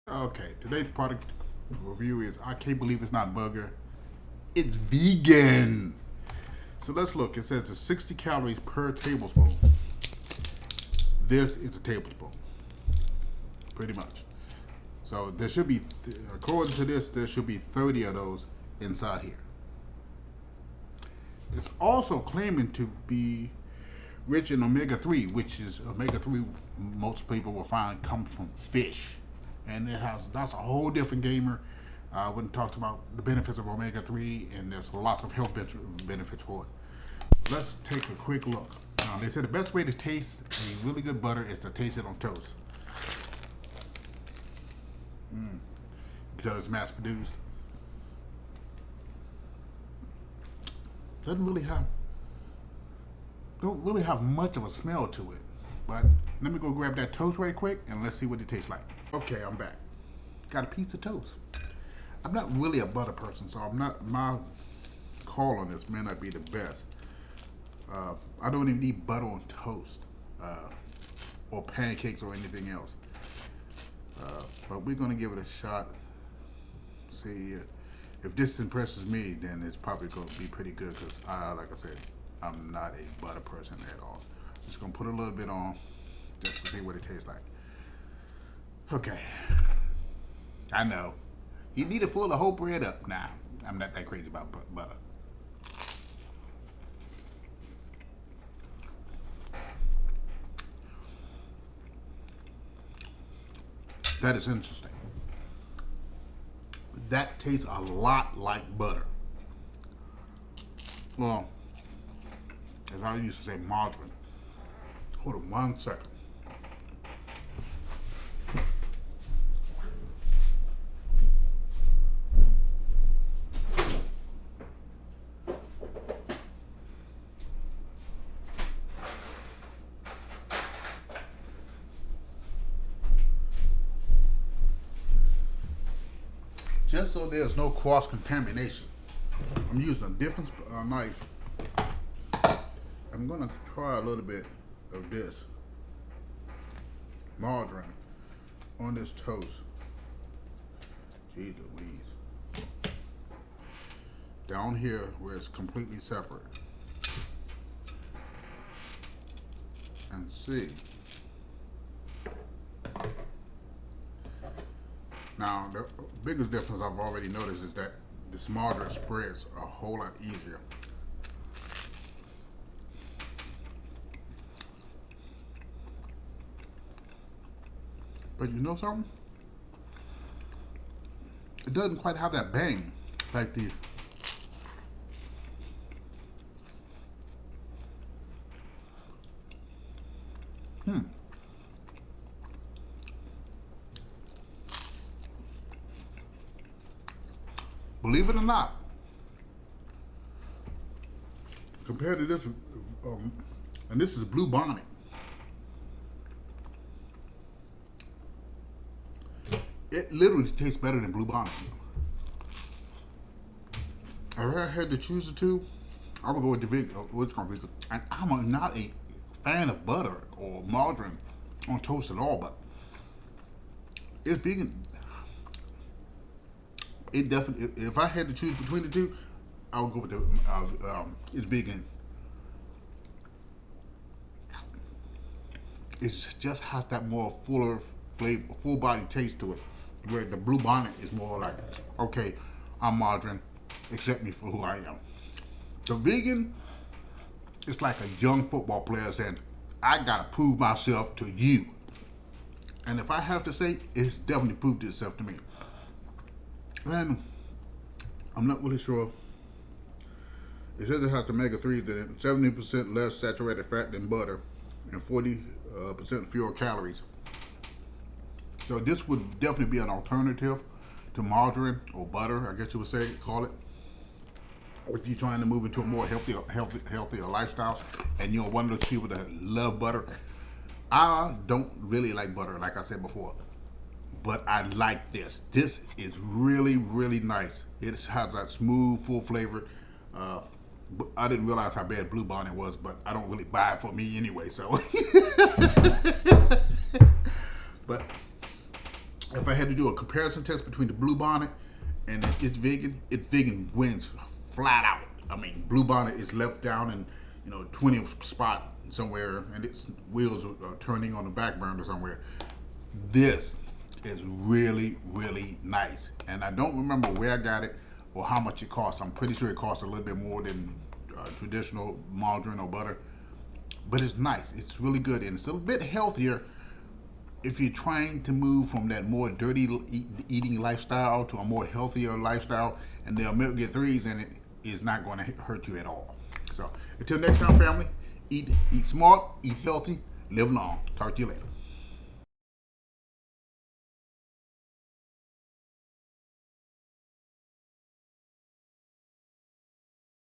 Okay, today's product review is I can't believe it's not burger. It's vegan. So let's look. It says it's 60 calories per tablespoon. This is a tablespoon, pretty much. So there should be, according to this, there should be 30 of those inside here. It's also claiming to be rich in omega-3, which is omega-3 most people will find comes from fish. And that's a whole different gamer when it talks about the benefits of omega-3, and there's lots of health benefits for it. Let's take a quick look. They said the best way to taste a really good butter is to taste it on toast. Because it's mass produced. Don't really have much of a smell to it. But let me go grab that toast right quick and let's see what it tastes like. Okay, I'm back. Got a piece of toast. I'm not really a butter person, so my call on this may not be the best. I don't even eat butter on toast or pancakes or anything else. But we're gonna give it a shot. See if this impresses me, then it's probably gonna be pretty good. Cause like I said, I'm not a butter person at all. Just gonna put a little bit on just to see what it tastes like. Okay. I know. You need to fill the whole bread up. Nah, I'm not that crazy about butter. That is interesting. That tastes a lot like butter. Well, as I used to say, margarine. Hold on 1 second. Just so there's no cross-contamination, I'm using a different knife. I'm gonna try a little bit of this margarine on this toast. Jeez Louise. Down here where it's completely separate. And see. Now, the biggest difference I've already noticed is that this margarine spreads a whole lot easier. But you know something? It doesn't quite have that bang like the Believe it or not, compared to this, and this is Blue Bonnet. It literally tastes better than Blue Bonnet. If I had to choose the two, I would go with the vegan. And I'm not a fan of butter or margarine on toast at all, but it's vegan. It definitely. If I had to choose between the two, I would go with the. It's vegan. It just has that more fuller flavor, full body taste to it. Where the Blue Bonnet is more like, okay, I'm margarine, accept me for who I am. The vegan, it's like a young football player saying, I gotta prove myself to you. And if I have to say, it's definitely proved itself to me. And I'm not really sure. It says it has omega-3s in it, 70% less saturated fat than butter, and 40% fewer calories. So this would definitely be an alternative to margarine or butter, I guess you would say, call it. If you're trying to move into a more healthier lifestyle, and you're one of those people that love butter. I don't really like butter, like I said before. But I like this. This is really, really nice. It has that smooth, full flavor. I didn't realize how bad Blue Bonnet was, but I don't really buy it for me anyway. So, but if I had to do a comparison test between the Blue Bonnet and It's Vegan wins flat out. I mean, Blue Bonnet is left down in 20th spot somewhere, and its wheels are turning on the back burner somewhere. This is really, really nice, and I don't remember where I got it or how much it costs. I'm pretty sure it costs a little bit more than traditional margarine or butter, but it's nice. It's really good, and it's a bit healthier if you're trying to move from that more dirty eating lifestyle to a more healthier lifestyle. And the omega-3s in it is not going to hurt you at all. So until next time, family, eat smart, eat healthy, live long. Talk to you later.